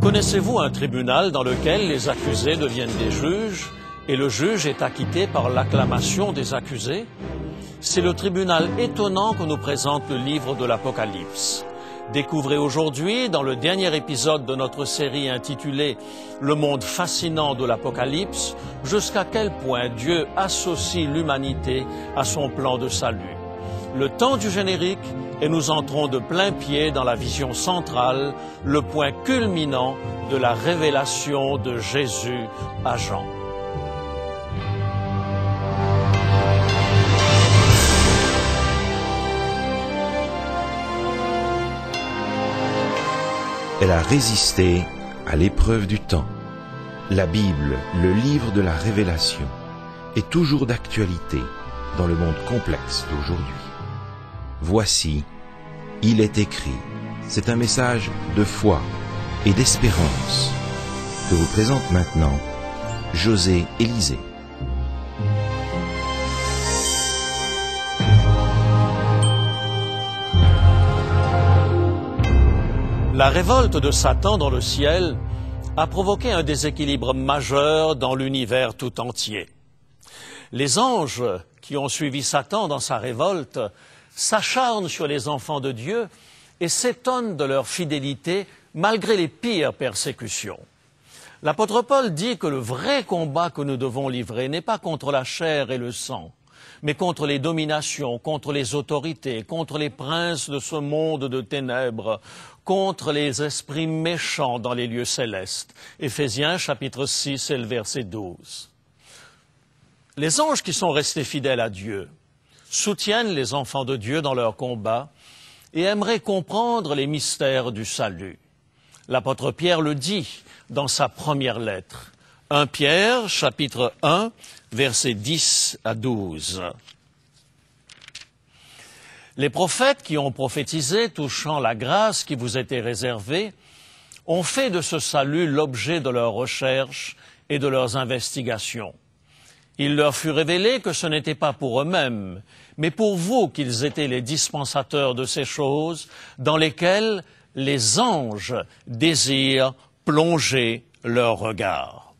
Connaissez-vous un tribunal dans lequel les accusés deviennent des juges et le juge est acquitté par l'acclamation des accusés? C'est le tribunal étonnant que nous présente le livre de l'Apocalypse. Découvrez aujourd'hui, dans le dernier épisode de notre série intitulée « Le monde fascinant de l'Apocalypse », jusqu'à quel point Dieu associe l'humanité à son plan de salut. Le temps du générique et nous entrons de plein pied dans la vision centrale, le point culminant de la révélation de Jésus à Jean. Elle a résisté à l'épreuve du temps. La Bible, le livre de la révélation, est toujours d'actualité dans le monde complexe d'aujourd'hui. Voici, il est écrit. C'est un message de foi et d'espérance que vous présente maintenant José Élysée. La révolte de Satan dans le ciel a provoqué un déséquilibre majeur dans l'univers tout entier. Les anges qui ont suivi Satan dans sa révolte s'acharnent sur les enfants de Dieu et s'étonnent de leur fidélité malgré les pires persécutions. L'apôtre Paul dit que le vrai combat que nous devons livrer n'est pas contre la chair et le sang, mais contre les dominations, contre les autorités, contre les princes de ce monde de ténèbres, contre les esprits méchants dans les lieux célestes. Éphésiens chapitre 6 et le verset 12. Les anges qui sont restés fidèles à Dieu soutiennent les enfants de Dieu dans leur combat et aimeraient comprendre les mystères du salut. L'apôtre Pierre le dit dans sa première lettre. 1 Pierre, chapitre 1, versets 10 à 12. Les prophètes qui ont prophétisé touchant la grâce qui vous était réservée ont fait de ce salut l'objet de leurs recherches et de leurs investigations. Il leur fut révélé que ce n'était pas pour eux-mêmes, mais pour vous qu'ils étaient les dispensateurs de ces choses dans lesquelles les anges désirent plonger leur regard.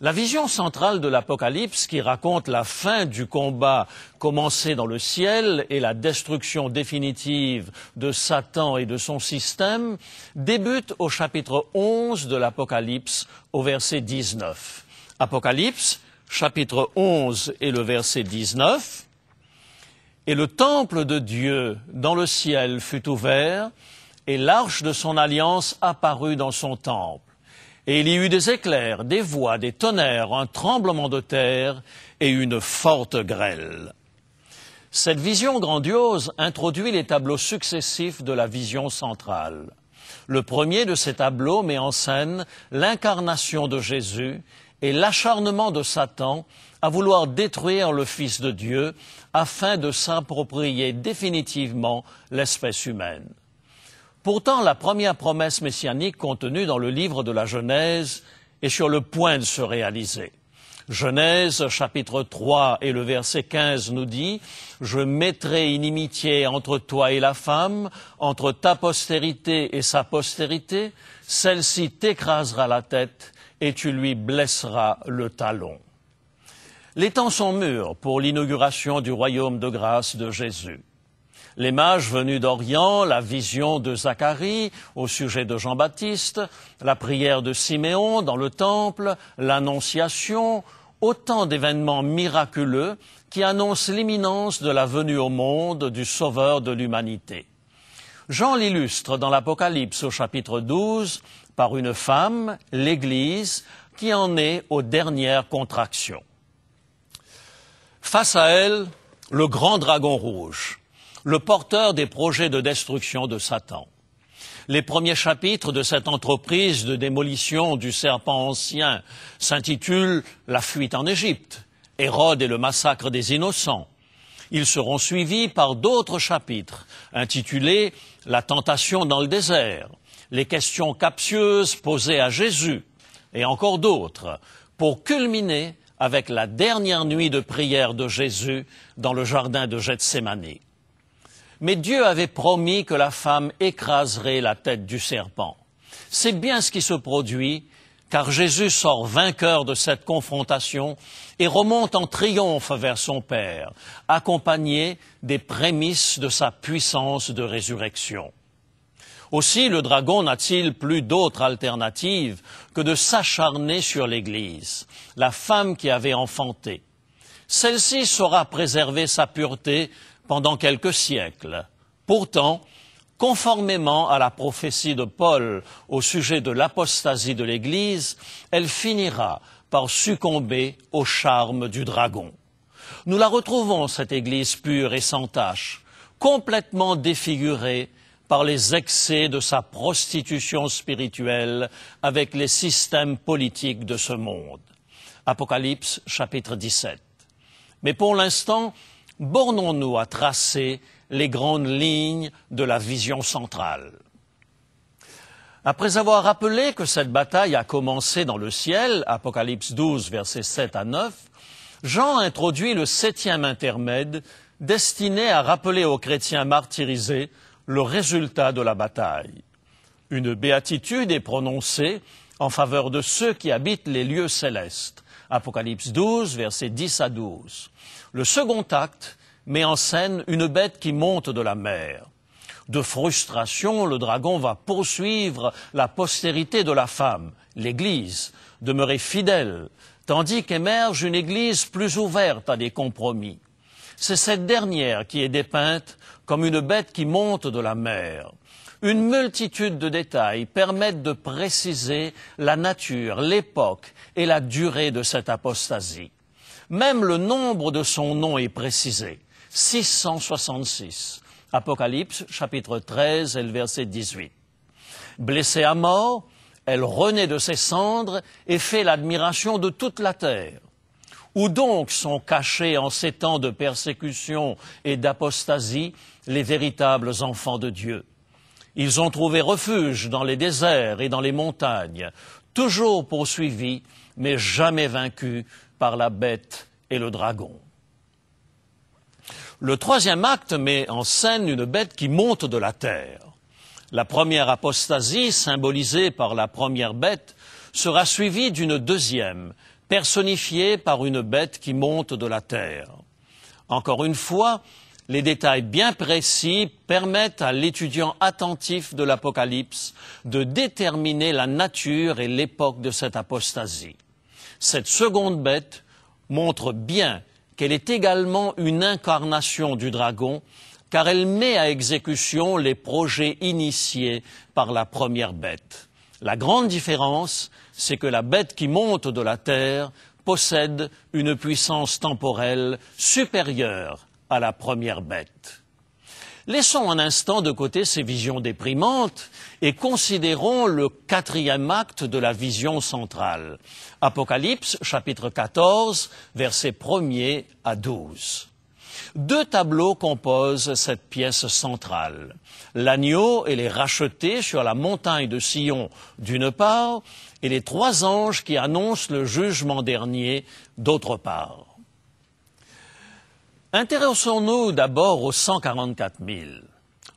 La vision centrale de l'Apocalypse, qui raconte la fin du combat commencé dans le ciel et la destruction définitive de Satan et de son système, débute au chapitre 11 de l'Apocalypse, au verset 19. Apocalypse, chapitre 11 et le verset 19. « Et le temple de Dieu dans le ciel fut ouvert, et l'arche de son alliance apparut dans son temple. Et il y eut des éclairs, des voix, des tonnerres, un tremblement de terre et une forte grêle. » Cette vision grandiose introduit les tableaux successifs de la vision centrale. Le premier de ces tableaux met en scène l'incarnation de Jésus et l'acharnement de Satan à vouloir détruire le Fils de Dieu afin de s'approprier définitivement l'espèce humaine. Pourtant, la première promesse messianique contenue dans le livre de la Genèse est sur le point de se réaliser. Genèse, chapitre 3 et le verset 15 nous dit « Je mettrai inimitié entre toi et la femme, entre ta postérité et sa postérité, celle-ci t'écrasera la tête et tu lui blesseras le talon. » Les temps sont mûrs pour l'inauguration du royaume de grâce de Jésus. Les mages venus d'Orient, la vision de Zacharie au sujet de Jean-Baptiste, la prière de Siméon dans le temple, l'Annonciation, autant d'événements miraculeux qui annoncent l'imminence de la venue au monde du Sauveur de l'humanité. Jean l'illustre dans l'Apocalypse au chapitre 12 par une femme, l'Église, qui en est aux dernières contractions. Face à elle, le grand dragon rouge, le porteur des projets de destruction de Satan. Les premiers chapitres de cette entreprise de démolition du serpent ancien s'intitulent « La fuite en Égypte », Hérode et le massacre des innocents. Ils seront suivis par d'autres chapitres intitulés « La tentation dans le désert », les questions captieuses posées à Jésus et encore d'autres, pour culminer avec la dernière nuit de prière de Jésus dans le jardin de Gethsémani. Mais Dieu avait promis que la femme écraserait la tête du serpent. C'est bien ce qui se produit, car Jésus sort vainqueur de cette confrontation et remonte en triomphe vers son Père, accompagné des prémices de sa puissance de résurrection. Aussi, le dragon n'a-t-il plus d'autre alternative que de s'acharner sur l'Église, la femme qui avait enfanté. Celle-ci saura préserver sa pureté pendant quelques siècles. Pourtant, conformément à la prophétie de Paul au sujet de l'apostasie de l'Église, elle finira par succomber au charme du dragon. Nous la retrouvons, cette Église pure et sans tache, complètement défigurée par les excès de sa prostitution spirituelle avec les systèmes politiques de ce monde. Apocalypse chapitre 17. Mais pour l'instant, bornons-nous à tracer les grandes lignes de la vision centrale. Après avoir rappelé que cette bataille a commencé dans le ciel, Apocalypse 12, versets 7 à 9, Jean introduit le 7e intermède destiné à rappeler aux chrétiens martyrisés le résultat de la bataille. Une béatitude est prononcée en faveur de ceux qui habitent les lieux célestes. Apocalypse 12, versets 10 à 12. Le second acte met en scène une bête qui monte de la mer. De frustration, le dragon va poursuivre la postérité de la femme, l'Église, demeurer fidèle, tandis qu'émerge une Église plus ouverte à des compromis. C'est cette dernière qui est dépeinte comme une bête qui monte de la mer. Une multitude de détails permettent de préciser la nature, l'époque et la durée de cette apostasie. Même le nombre de son nom est précisé, 666. Apocalypse, chapitre 13 et le verset 18. Blessée à mort, elle renaît de ses cendres et fait l'admiration de toute la terre. Où donc sont cachés en ces temps de persécution et d'apostasie les véritables enfants de Dieu? Ils ont trouvé refuge dans les déserts et dans les montagnes, toujours poursuivis, mais jamais vaincus par la bête et le dragon. Le troisième acte met en scène une bête qui monte de la terre. La première apostasie, symbolisée par la première bête, sera suivie d'une deuxième, personnifiée par une bête qui monte de la terre. Encore une fois, les détails bien précis permettent à l'étudiant attentif de l'Apocalypse de déterminer la nature et l'époque de cette apostasie. Cette seconde bête montre bien qu'elle est également une incarnation du dragon, car elle met à exécution les projets initiés par la première bête. La grande différence, c'est que la bête qui monte de la terre possède une puissance temporelle supérieure à la première bête. Laissons un instant de côté ces visions déprimantes et considérons le quatrième acte de la vision centrale. Apocalypse, chapitre 14, versets 1er à 12. Deux tableaux composent cette pièce centrale. L'agneau et les rachetés sur la montagne de Sion d'une part, et les trois anges qui annoncent le jugement dernier d'autre part. Intéressons-nous d'abord aux 144 000.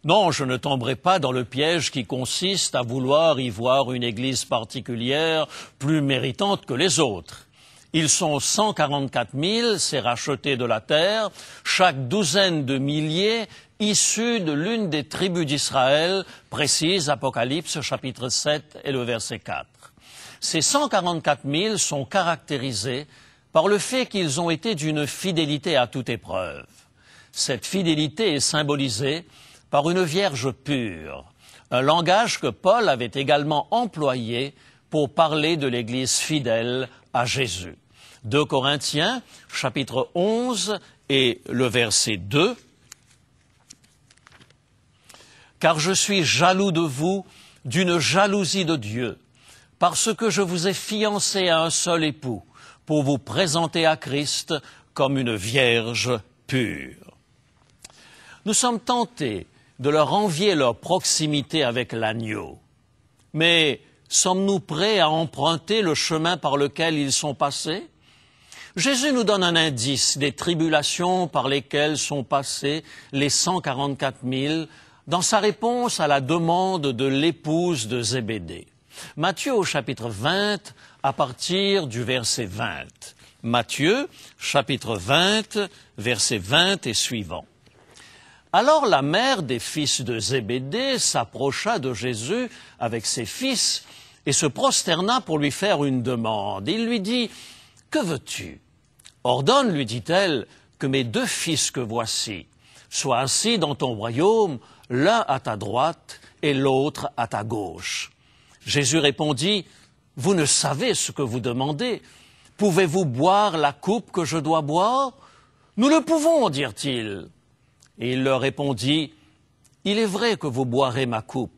Non, je ne tomberai pas dans le piège qui consiste à vouloir y voir une église particulière plus méritante que les autres. Ils sont 144 000, ces rachetés de la terre, chaque douzaine de milliers issus de l'une des tribus d'Israël, précise Apocalypse chapitre 7 et le verset 4. Ces 144 000 sont caractérisés par le fait qu'ils ont été d'une fidélité à toute épreuve. Cette fidélité est symbolisée par une vierge pure, un langage que Paul avait également employé pour parler de l'Église fidèle à Jésus. 2 Corinthiens, chapitre 11 et le verset 2. « Car je suis jaloux de vous d'une jalousie de Dieu, parce que je vous ai fiancé à un seul époux, pour vous présenter à Christ comme une vierge pure. » Nous sommes tentés de leur envier leur proximité avec l'agneau. Mais sommes-nous prêts à emprunter le chemin par lequel ils sont passés? Jésus nous donne un indice des tribulations par lesquelles sont passés les 144 000 dans sa réponse à la demande de l'épouse de Zébédée. Matthieu au chapitre 20, à partir du verset 20. Matthieu, chapitre 20, verset 20 et suivant. Alors la mère des fils de Zébédée s'approcha de Jésus avec ses fils et se prosterna pour lui faire une demande. Il lui dit, « Que veux-tu » ? Ordonne, lui dit-elle, que mes 2 fils que voici soient assis dans ton royaume, l'un à ta droite et l'autre à ta gauche. Jésus répondit, « Vous ne savez ce que vous demandez. Pouvez-vous boire la coupe que je dois boire ?»« Nous le pouvons, dirent-ils. » Et il leur répondit, « Il est vrai que vous boirez ma coupe,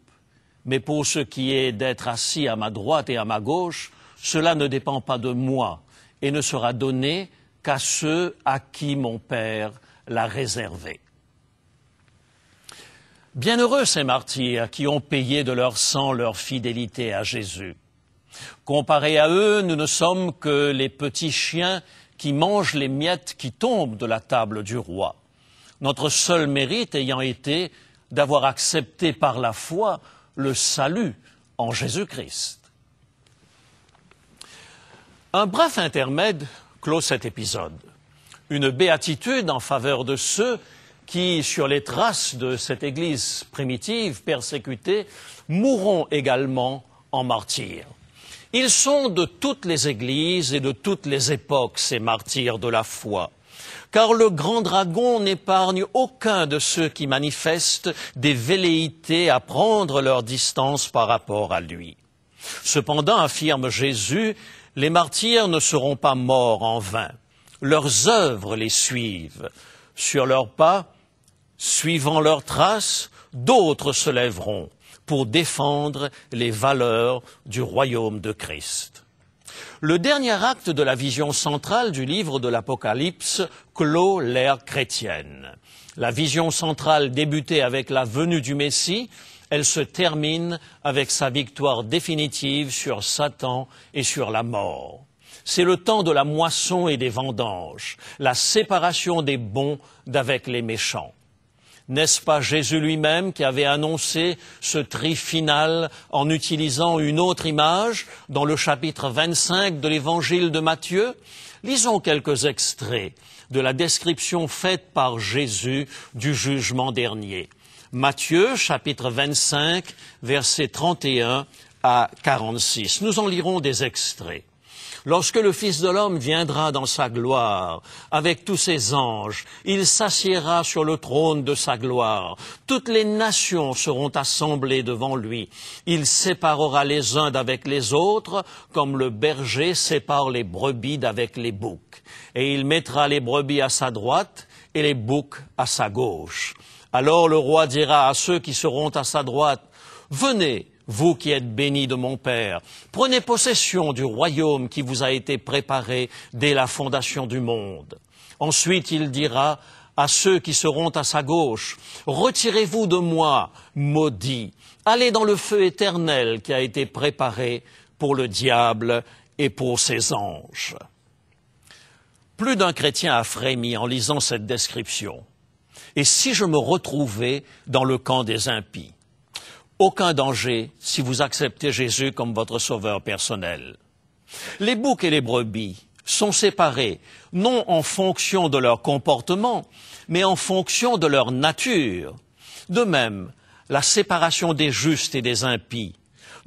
mais pour ce qui est d'être assis à ma droite et à ma gauche, cela ne dépend pas de moi et ne sera donné qu'à ceux à qui mon Père l'a réservé. » Bienheureux ces martyrs qui ont payé de leur sang leur fidélité à Jésus. Comparés à eux, nous ne sommes que les petits chiens qui mangent les miettes qui tombent de la table du roi. Notre seul mérite ayant été d'avoir accepté par la foi le salut en Jésus-Christ. Un bref intermède clôt cet épisode. Une béatitude en faveur de ceux qui, sur les traces de cette Église primitive persécutée, mourront également en martyrs. Ils sont de toutes les églises et de toutes les époques, ces martyrs de la foi. Car le grand dragon n'épargne aucun de ceux qui manifestent des velléités à prendre leur distance par rapport à lui. Cependant, affirme Jésus, les martyrs ne seront pas morts en vain. Leurs œuvres les suivent. Sur leurs pas, suivant leurs traces, d'autres se lèveront pour défendre les valeurs du royaume de Christ. Le dernier acte de la vision centrale du livre de l'Apocalypse clôt l'ère chrétienne. La vision centrale débutait avec la venue du Messie, elle se termine avec sa victoire définitive sur Satan et sur la mort. C'est le temps de la moisson et des vendanges, la séparation des bons d'avec les méchants. N'est-ce pas Jésus lui-même qui avait annoncé ce tri final en utilisant une autre image dans le chapitre 25 de l'évangile de Matthieu? Lisons quelques extraits de la description faite par Jésus du jugement dernier. Matthieu, chapitre 25, versets 31 à 46. Nous en lirons des extraits. Lorsque le Fils de l'homme viendra dans sa gloire, avec tous ses anges, il s'assiera sur le trône de sa gloire. Toutes les nations seront assemblées devant lui. Il séparera les uns d'avec les autres, comme le berger sépare les brebis d'avec les boucs. Et il mettra les brebis à sa droite et les boucs à sa gauche. Alors le roi dira à ceux qui seront à sa droite, « Venez, vous qui êtes bénis de mon Père, prenez possession du royaume qui vous a été préparé dès la fondation du monde. » Ensuite, il dira à ceux qui seront à sa gauche, « Retirez-vous de moi, maudits, allez dans le feu éternel qui a été préparé pour le diable et pour ses anges. » Plus d'un chrétien a frémi en lisant cette description. Et si je me retrouvais dans le camp des impies? Aucun danger si vous acceptez Jésus comme votre sauveur personnel. Les boucs et les brebis sont séparés, non en fonction de leur comportement, mais en fonction de leur nature. De même, la séparation des justes et des impies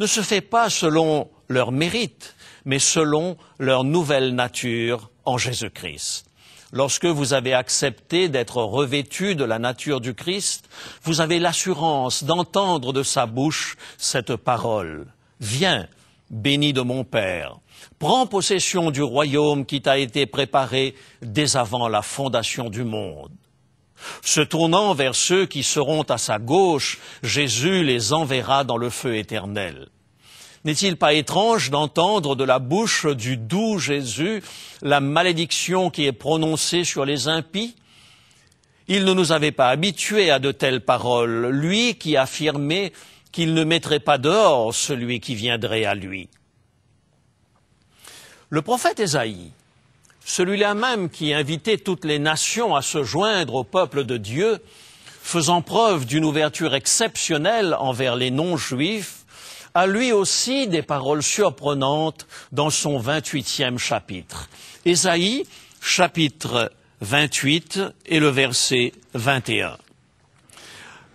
ne se fait pas selon leur mérite, mais selon leur nouvelle nature en Jésus-Christ. Lorsque vous avez accepté d'être revêtu de la nature du Christ, vous avez l'assurance d'entendre de sa bouche cette parole. « Viens, béni de mon Père, prends possession du royaume qui t'a été préparé dès avant la fondation du monde. » Se tournant vers ceux qui seront à sa gauche, Jésus les enverra dans le feu éternel. N'est-il pas étrange d'entendre de la bouche du doux Jésus la malédiction qui est prononcée sur les impies? Il ne nous avait pas habitués à de telles paroles, lui qui affirmait qu'il ne mettrait pas dehors celui qui viendrait à lui. Le prophète Ésaïe, celui-là même qui invitait toutes les nations à se joindre au peuple de Dieu, faisant preuve d'une ouverture exceptionnelle envers les non-juifs, a lui aussi des paroles surprenantes dans son 28e chapitre. Ésaïe, chapitre 28 et le verset 21.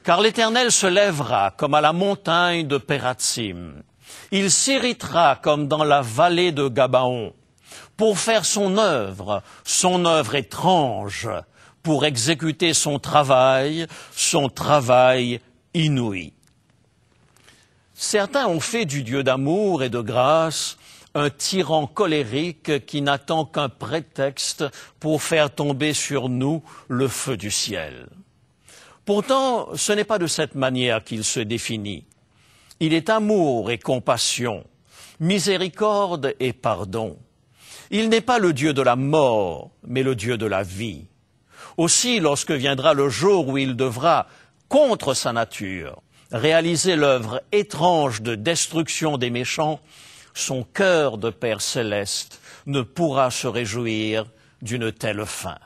Car l'Éternel se lèvera comme à la montagne de Pératsim. Il s'irritera comme dans la vallée de Gabaon, pour faire son œuvre étrange, pour exécuter son travail inouï. Certains ont fait du Dieu d'amour et de grâce un tyran colérique qui n'attend qu'un prétexte pour faire tomber sur nous le feu du ciel. Pourtant, ce n'est pas de cette manière qu'il se définit. Il est amour et compassion, miséricorde et pardon. Il n'est pas le Dieu de la mort, mais le Dieu de la vie. Aussi, lorsque viendra le jour où il devra, contre sa nature, réaliser l'œuvre étrange de destruction des méchants, son cœur de Père céleste ne pourra se réjouir d'une telle fin.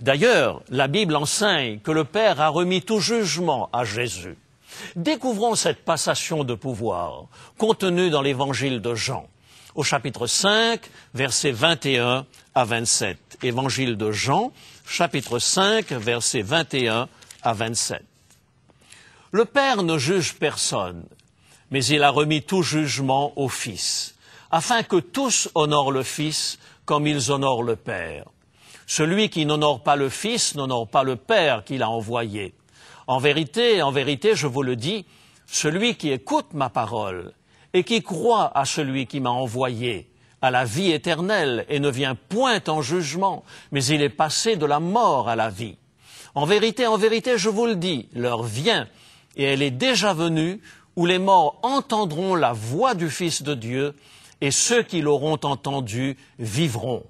D'ailleurs, la Bible enseigne que le Père a remis tout jugement à Jésus. Découvrons cette passation de pouvoir contenue dans l'évangile de Jean, au chapitre 5, versets 21 à 27. Évangile de Jean, chapitre 5, versets 21 à 27. Le Père ne juge personne, mais il a remis tout jugement au Fils, afin que tous honorent le Fils comme ils honorent le Père. Celui qui n'honore pas le Fils n'honore pas le Père qu'il a envoyé. En vérité, je vous le dis, celui qui écoute ma parole et qui croit à celui qui m'a envoyé a la vie éternelle et ne vient point en jugement, mais il est passé de la mort à la vie. En vérité, je vous le dis, l'heure vient, et elle est déjà venue, où les morts entendront la voix du Fils de Dieu, et ceux qui l'auront entendu vivront.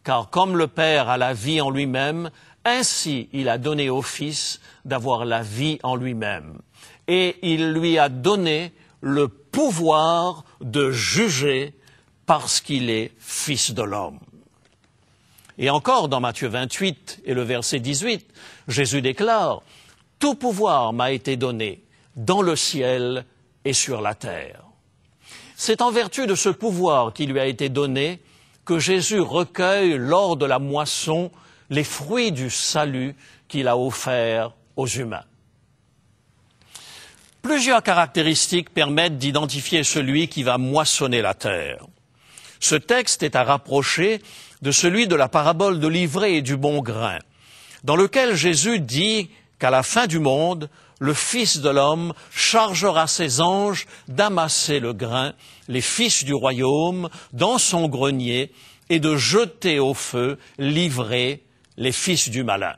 Car comme le Père a la vie en lui-même, ainsi il a donné au Fils d'avoir la vie en lui-même. Et il lui a donné le pouvoir de juger parce qu'il est Fils de l'homme. Et encore dans Matthieu 28 et le verset 18, Jésus déclare « Tout pouvoir m'a été donné dans le ciel et sur la terre ». C'est en vertu de ce pouvoir qui lui a été donné que Jésus recueille lors de la moisson les fruits du salut qu'il a offert aux humains. Plusieurs caractéristiques permettent d'identifier celui qui va moissonner la terre. Ce texte est à rapprocher de celui de la parabole de l'ivraie et du bon grain, dans lequel Jésus dit qu'à la fin du monde, le Fils de l'homme chargera ses anges d'amasser le grain, les fils du royaume, dans son grenier, et de jeter au feu l'ivraie, les fils du malin.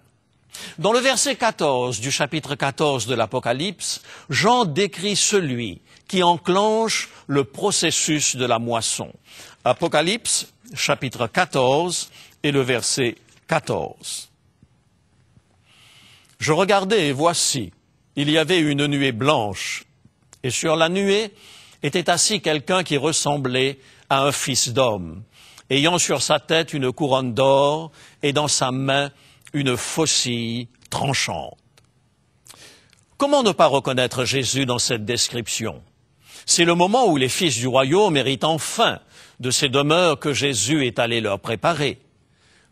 Dans le verset 14 du chapitre 14 de l'Apocalypse, Jean décrit celui qui enclenche le processus de la moisson. Apocalypse, chapitre 14 et le verset 14. Je regardais et voici, il y avait une nuée blanche, et sur la nuée était assis quelqu'un qui ressemblait à un fils d'homme, ayant sur sa tête une couronne d'or et dans sa main une faucille tranchante. Comment ne pas reconnaître Jésus dans cette description? C'est le moment où les fils du royaume héritent enfin de ces demeures que Jésus est allé leur préparer.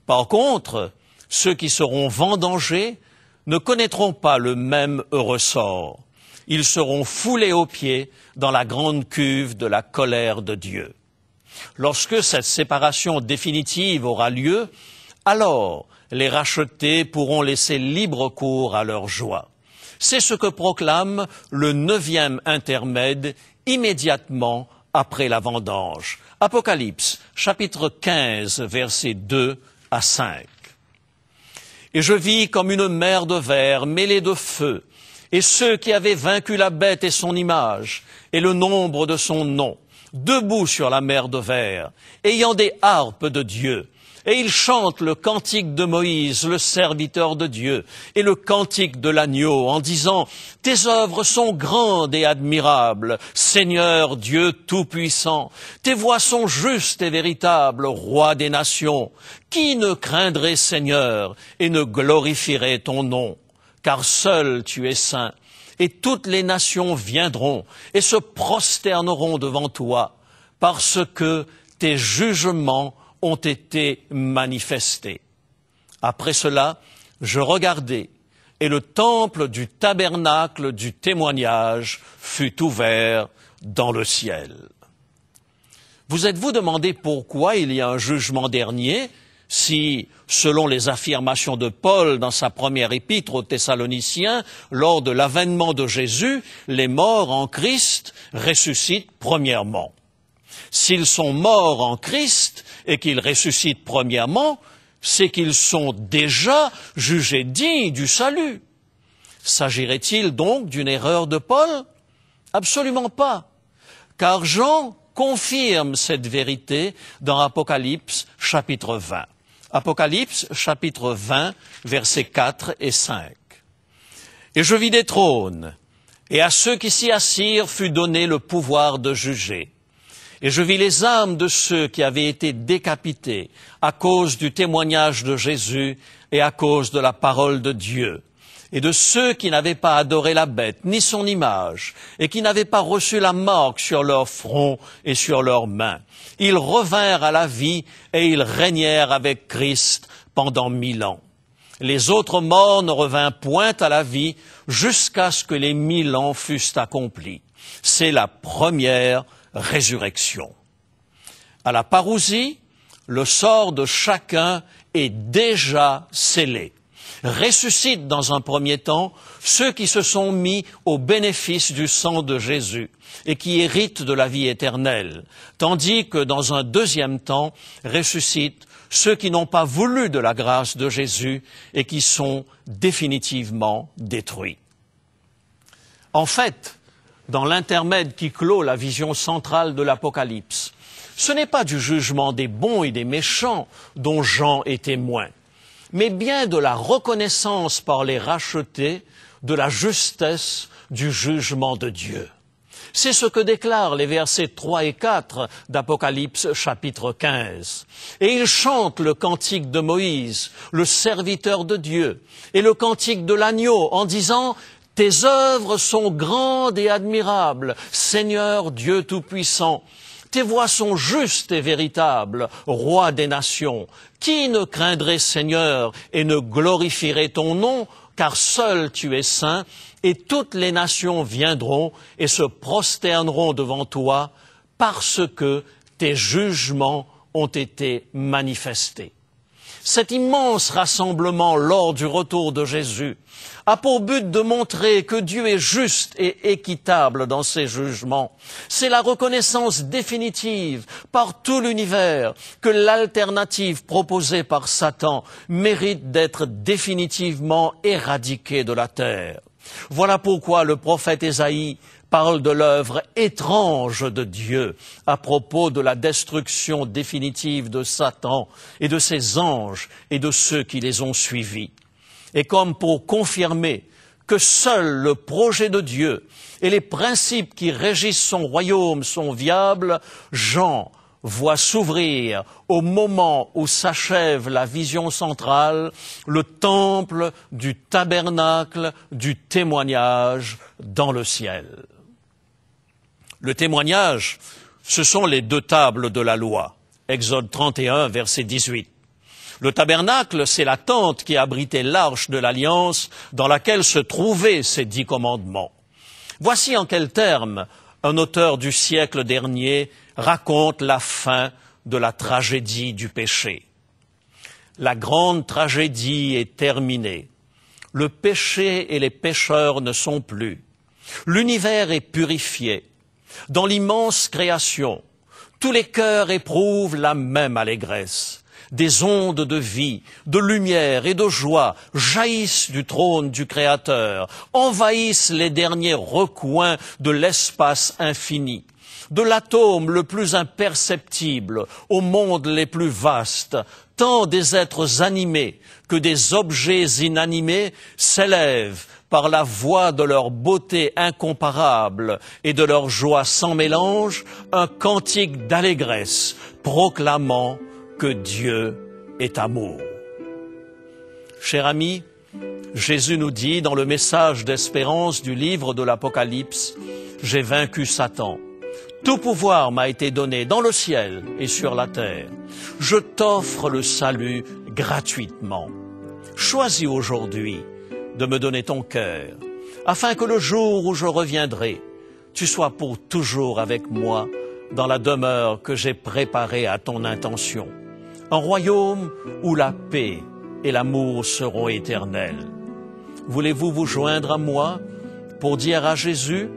Par contre, ceux qui seront vendangés ne connaîtront pas le même heureux sort. Ils seront foulés aux pieds dans la grande cuve de la colère de Dieu. Lorsque cette séparation définitive aura lieu, alors les rachetés pourront laisser libre cours à leur joie. C'est ce que proclame le 9e intermède immédiatement après la vendange. Apocalypse, chapitre 15, versets 2 à 5. Et je vis comme une mer de verre mêlée de feu, et ceux qui avaient vaincu la bête et son image, et le nombre de son nom, debout sur la mer de verre, ayant des harpes de Dieu. Et ils chantent le cantique de Moïse, le serviteur de Dieu, et le cantique de l'agneau, en disant « Tes œuvres sont grandes et admirables, Seigneur Dieu Tout-Puissant. Tes voies sont justes et véritables, Roi des nations. Qui ne craindrait, Seigneur, et ne glorifierait ton nom? car seul tu es saint, et toutes les nations viendront et se prosterneront devant toi, parce que tes jugements ont été manifestés. Après cela, je regardai, et le temple du tabernacle du témoignage fut ouvert dans le ciel. Vous êtes-vous demandé pourquoi il y a un jugement dernier si, selon les affirmations de Paul dans sa première épître aux Thessaloniciens, lors de l'avènement de Jésus, les morts en Christ ressuscitent premièrement? S'ils sont morts en Christ et qu'ils ressuscitent premièrement, c'est qu'ils sont déjà jugés dignes du salut. S'agirait-il donc d'une erreur de Paul? Absolument pas, car Jean confirme cette vérité dans Apocalypse chapitre 20. Apocalypse chapitre 20, versets 4 et 5. « Et je vis des trônes, et à ceux qui s'y assirent fut donné le pouvoir de juger. Et je vis les âmes de ceux qui avaient été décapités à cause du témoignage de Jésus et à cause de la parole de Dieu, et de ceux qui n'avaient pas adoré la bête, ni son image, et qui n'avaient pas reçu la marque sur leur front et sur leurs mains. Ils revinrent à la vie et ils régnèrent avec Christ pendant 1000 ans. Les autres morts ne revinrent point à la vie jusqu'à ce que les 1000 ans fussent accomplis. C'est la première résurrection. À la parousie, le sort de chacun est déjà scellé. Ressuscitent dans un premier temps ceux qui se sont mis au bénéfice du sang de Jésus et qui héritent de la vie éternelle, tandis que dans un deuxième temps ressuscitent ceux qui n'ont pas voulu de la grâce de Jésus et qui sont définitivement détruits. En fait, dans l'intermède qui clôt la vision centrale de l'Apocalypse, ce n'est pas du jugement des bons et des méchants dont Jean est témoin, mais bien de la reconnaissance par les rachetés de la justesse du jugement de Dieu. C'est ce que déclarent les versets 3 et 4 d'Apocalypse chapitre 15. Et ils chantent le cantique de Moïse, le serviteur de Dieu, et le cantique de l'agneau en disant « Tes œuvres sont grandes et admirables, Seigneur Dieu Tout-Puissant. Tes voies sont justes et véritables, Roi des nations. Qui ne craindrait, Seigneur, et ne glorifierait ton nom, car seul tu es saint, et toutes les nations viendront et se prosterneront devant toi, parce que tes jugements ont été manifestés. » Cet immense rassemblement lors du retour de Jésus a pour but de montrer que Dieu est juste et équitable dans ses jugements. C'est la reconnaissance définitive par tout l'univers que l'alternative proposée par Satan mérite d'être définitivement éradiquée de la terre. Voilà pourquoi le prophète Ésaïe parle de l'œuvre étrange de Dieu à propos de la destruction définitive de Satan et de ses anges et de ceux qui les ont suivis. Et comme pour confirmer que seul le projet de Dieu et les principes qui régissent son royaume sont viables, Jean voit s'ouvrir, au moment où s'achève la vision centrale, le temple du tabernacle du témoignage dans le ciel. Le témoignage, ce sont les 2 tables de la loi. Exode 31, verset 18. Le tabernacle, c'est la tente qui abritait l'arche de l'Alliance dans laquelle se trouvaient ces 10 commandements. Voici en quels termes un auteur du siècle dernier raconte la fin de la tragédie du péché. La grande tragédie est terminée. Le péché et les pécheurs ne sont plus. L'univers est purifié. Dans l'immense création, tous les cœurs éprouvent la même allégresse. Des ondes de vie, de lumière et de joie jaillissent du trône du Créateur, envahissent les derniers recoins de l'espace infini. De l'atome le plus imperceptible aux mondes les plus vastes, tant des êtres animés que des objets inanimés s'élèvent par la voix de leur beauté incomparable et de leur joie sans mélange, un cantique d'allégresse proclamant que Dieu est amour. Cher ami, Jésus nous dit dans le message d'espérance du livre de l'Apocalypse, « J'ai vaincu Satan. Tout pouvoir m'a été donné dans le ciel et sur la terre. Je t'offre le salut gratuitement. Choisis aujourd'hui de me donner ton cœur, afin que le jour où je reviendrai, tu sois pour toujours avec moi dans la demeure que j'ai préparée à ton intention, un royaume où la paix et l'amour seront éternels. Voulez-vous vous joindre à moi pour dire à Jésus,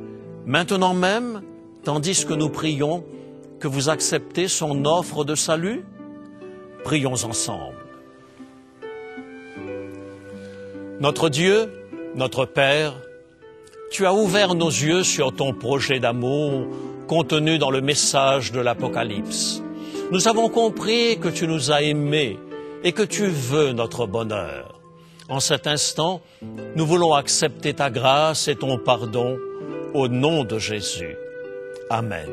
maintenant même, tandis que nous prions, que vous acceptez son offre de salut? Prions ensemble. Notre Dieu, notre Père, tu as ouvert nos yeux sur ton projet d'amour contenu dans le message de l'Apocalypse. Nous avons compris que tu nous as aimés et que tu veux notre bonheur. En cet instant, nous voulons accepter ta grâce et ton pardon au nom de Jésus. Amen.